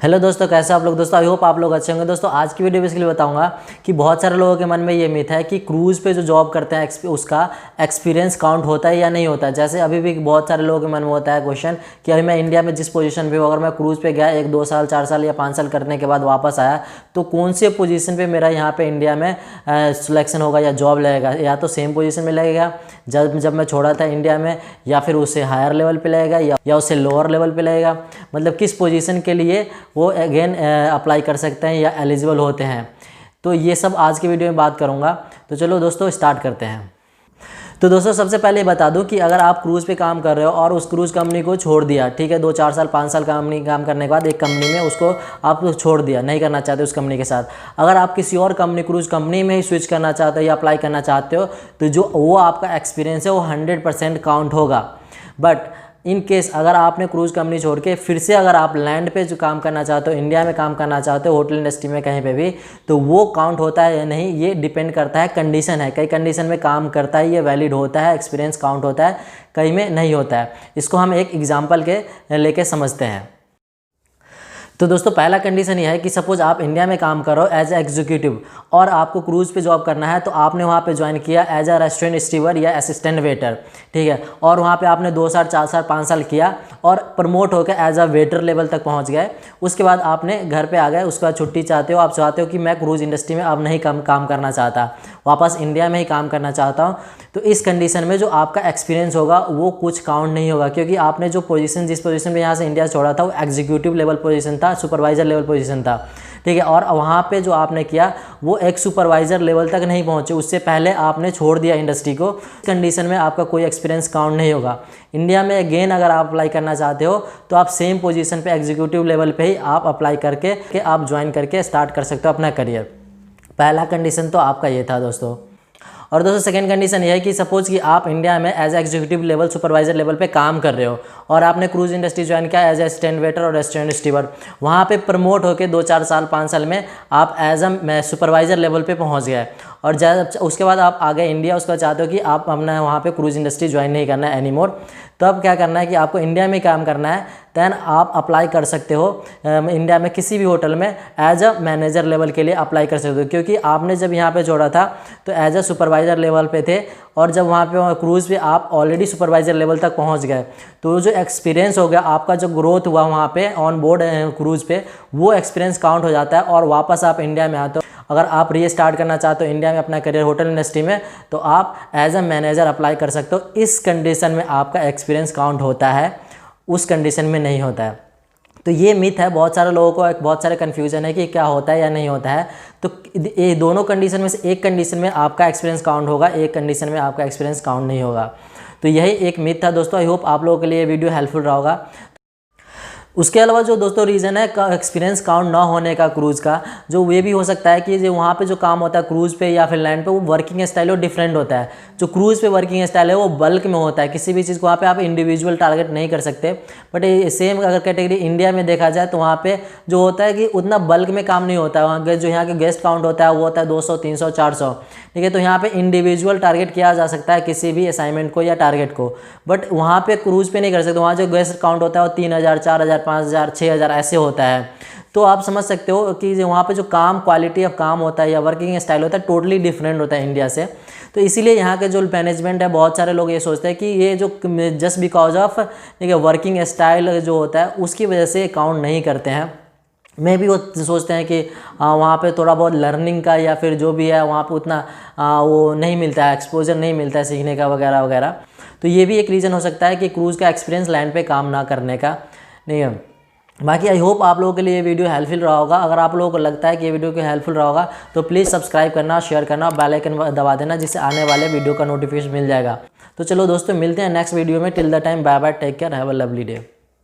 Hello दोस्तों, कैसे आप लोग। दोस्तों आई होप आप लोग अच्छे होंगे। दोस्तों आज की वीडियो बेसिकली बताऊंगा कि बहुत सारे लोगों के मन में ये मिथ है कि क्रूज़ पे जो जॉब करते हैं उसका एक्सपीरियंस काउंट होता है या नहीं होता है। जैसे अभी भी बहुत सारे लोगों के मन में होता है क्वेश्चन कि अभी मैं इंडिया में जिस पोजीशन पे हूँ, अगर मैं क्रूज़ पे गया 1-2 साल 4 साल या 5 साल करने के बाद वापस आया तो कौन से पोजीशन पे मेरा यहाँ पे इंडिया में सिलेक्शन होगा या जॉब लगेगा। या तो सेम पोजीशन में लगेगा जब मैं छोड़ा था इंडिया में, या फिर उससे हायर लेवल पे लगेगा या उससे लोअर लेवल पे लगेगा। मतलब किस पोजीशन के लिए वो अगेन अप्लाई कर सकते हैं या एलिजिबल होते हैं। तो ये सब आज के वीडियो में बात करूँगा। तो चलो दोस्तों स्टार्ट करते हैं। तो दोस्तों सबसे पहले बता दूं कि अगर आप क्रूज़ पे काम कर रहे हो और उस क्रूज़ कंपनी को छोड़ दिया, ठीक है, 2-4 साल 5 साल कंपनी काम करने के बाद एक कंपनी में उसको आप छोड़ दिया, नहीं करना चाहते उस कंपनी के साथ, अगर आप किसी और कंपनी क्रूज़ कंपनी में ही स्विच करना चाहते हो या अप्लाई करना चाहते हो तो जो वो आपका एक्सपीरियंस है वो 100% काउंट होगा। बट इन केस अगर आपने क्रूज़ कंपनी छोड़ के फिर से अगर आप लैंड पे जो काम करना चाहते हो, इंडिया में काम करना चाहते हो, होटल इंडस्ट्री में कहीं पे भी, तो वो काउंट होता है या नहीं ये डिपेंड करता है, कंडीशन है। कई कंडीशन में काम करता है, ये वैलिड होता है, एक्सपीरियंस काउंट होता है, कई में नहीं होता है। इसको हम एक एग्जाम्पल के लेके समझते हैं। तो दोस्तों पहला कंडीशन ये है कि सपोज आप इंडिया में काम करो एज ए एग्जीक्यूटिव और आपको क्रूज़ पे जॉब करना है, तो आपने वहाँ पे ज्वाइन किया एज अ रेस्टोरेंट स्टीवर या असिस्टेंट वेटर, ठीक है, और वहाँ पे आपने 2 साल 4 साल 5 साल किया और प्रमोट होकर एज अ वेटर लेवल तक पहुँच गए। उसके बाद आपने घर पे आ गए, उसके बाद छुट्टी चाहते हो, आप चाहते हो कि मैं क्रूज़ इंडस्ट्री में अब नहीं काम करना चाहता, वापस इंडिया में ही काम करना चाहता हूँ। तो इस कंडीशन में जो आपका एक्सपीरियंस होगा वो कुछ काउंट नहीं होगा, क्योंकि आपने जो पोजीशन जिस पोजीशन में यहाँ से इंडिया छोड़ा था वो एग्जीक्यूटिव लेवल पोजीशन था, सुपरवाइजर लेवल पोजीशन था, ठीक है, और वहाँ पे जो आपने किया वो एक सुपरवाइजर लेवल तक नहीं पहुँचे, उससे पहले आपने छोड़ दिया इंडस्ट्री को। इस कंडीशन में आपका कोई एक्सपीरियंस काउंट नहीं होगा। इंडिया में अगेन अगर आप अप्लाई करना चाहते हो तो आप सेम पोजीशन पे एग्जीक्यूटिव लेवल पे ही आप अप्लाई करके आप ज्वाइन करके स्टार्ट कर सकते हो अपना करियर। पहला कंडीशन तो आपका ये था दोस्तों। और दोस्तों सेकंड कंडीशन ये है कि सपोज कि आप इंडिया में as executive level supervisor level पे काम कर रहे हो और आपने क्रूज़ इंडस्ट्री ज्वाइन किया एज असिस्टेंट वेटर और रेस्टोरेंट स्टीवर, वहाँ पे प्रमोट होकर 2-4 साल 5 साल में आप एज अ सुपरवाइजर लेवल पे पहुँच गए और उसके बाद आप आ गए इंडिया। उसका चाहते हो कि आप अपना वहाँ पे क्रूज़ इंडस्ट्री ज्वाइन नहीं करना है एनीमोर, तो अब क्या करना है कि आपको इंडिया में काम करना है। दैन आप अप्लाई कर सकते हो इंडिया में किसी भी होटल में एज अ मैनेजर लेवल के लिए अप्लाई कर सकते हो, क्योंकि आपने जब यहाँ पे छोड़ा था तो एज अ सुपरवाइजर लेवल पे थे और जब वहाँ पे क्रूज़ पे आप ऑलरेडी सुपरवाइजर लेवल तक पहुँच गए, तो जो एक्सपीरियंस हो गया आपका, जो ग्रोथ हुआ वहाँ पे ऑन बोर्ड क्रूज़ पे, वो एक्सपीरियंस काउंट हो जाता है और वापस आप इंडिया में आते हो। अगर आप रीस्टार्ट करना चाहते हो इंडिया में अपना करियर होटल इंडस्ट्री में, तो आप एज अ मैनेजर अप्लाई कर सकते हो। इस कंडीशन में आपका एक्सपीरियंस काउंट होता है, उस कंडीशन में नहीं होता है। तो ये मिथ है, बहुत सारे लोगों को बहुत सारे कन्फ्यूजन है कि क्या होता है या नहीं होता है। तो ये दोनों कंडीशन में से एक कंडीशन में आपका एक्सपीरियंस काउंट होगा, एक कंडीशन में आपका एक्सपीरियंस काउंट नहीं होगा। तो यही एक मिथ था दोस्तों। आई होप आप लोगों के लिए ये वीडियो हेल्पफुल रहा होगा। उसके अलावा जो दोस्तों रीज़न है एक्सपीरियंस काउंट ना होने का क्रूज़ का, जो ये भी हो सकता है कि जो वहाँ पे जो काम होता है क्रूज़ पे या फिर लैंड पे, वो वर्किंग स्टाइल वो डिफरेंट होता है। जो क्रूज़ पे वर्किंग स्टाइल है वो बल्क में होता है, किसी भी चीज़ को वहाँ पे आप इंडिविजुअल टारगेट नहीं कर सकते। बट सेम अगर कैटेगरी इंडिया में देखा जाए तो वहाँ पे जो होता है कि उतना बल्क में काम नहीं होता है। वहाँ जो यहाँ के गेस्ट काउंट होता है वो होता है 200, 300, 400, ठीक है। तो यहाँ पे इंडिविजुअल टारगेट किया जा सकता है किसी भी असाइनमेंट को या टारगेट को, बट वहाँ पे क्रूज़ पे नहीं कर सकते। वहाँ जो गेस्ट काउंट होता है वो 3000, 4000, 5000, 6000 ऐसे होता है। तो आप समझ सकते हो कि वहाँ पे जो काम क्वालिटी ऑफ काम होता है या वर्किंग स्टाइल होता है टोटली डिफरेंट होता है इंडिया से। तो इसीलिए यहाँ के जो मैनेजमेंट है, बहुत सारे लोग ये सोचते हैं कि ये जो जस्ट बिकॉज ऑफ ठीक है वर्किंग स्टाइल जो होता है उसकी वजह से काउंट नहीं करते हैं। मैं भी वो सोचते हैं कि वहाँ पे थोड़ा बहुत लर्निंग का या फिर जो भी है वहाँ पे उतना वो नहीं मिलता है, एक्सपोजर नहीं मिलता है सीखने का वगैरह वगैरह। तो ये भी एक रीज़न हो सकता है कि क्रूज़ का एक्सपीरियंस लैंड पे काम ना करने का नहीं है। बाकी आई होप आप लोगों के लिए ये वीडियो हेल्पफुल रहा होगा। अगर आप लोगों को लगता है कि ये वीडियो को हेल्पफुल रहा होगा तो प्लीज़ सब्सक्राइब करना, शेयर करना और बेल आइकन दबा देना, जिससे आने वाले वीडियो का नोटिफिकेशन मिल जाएगा। तो चलो दोस्तों मिलते हैं नेक्स्ट वीडियो में। Till the time bye bye, take care, have a lovely day.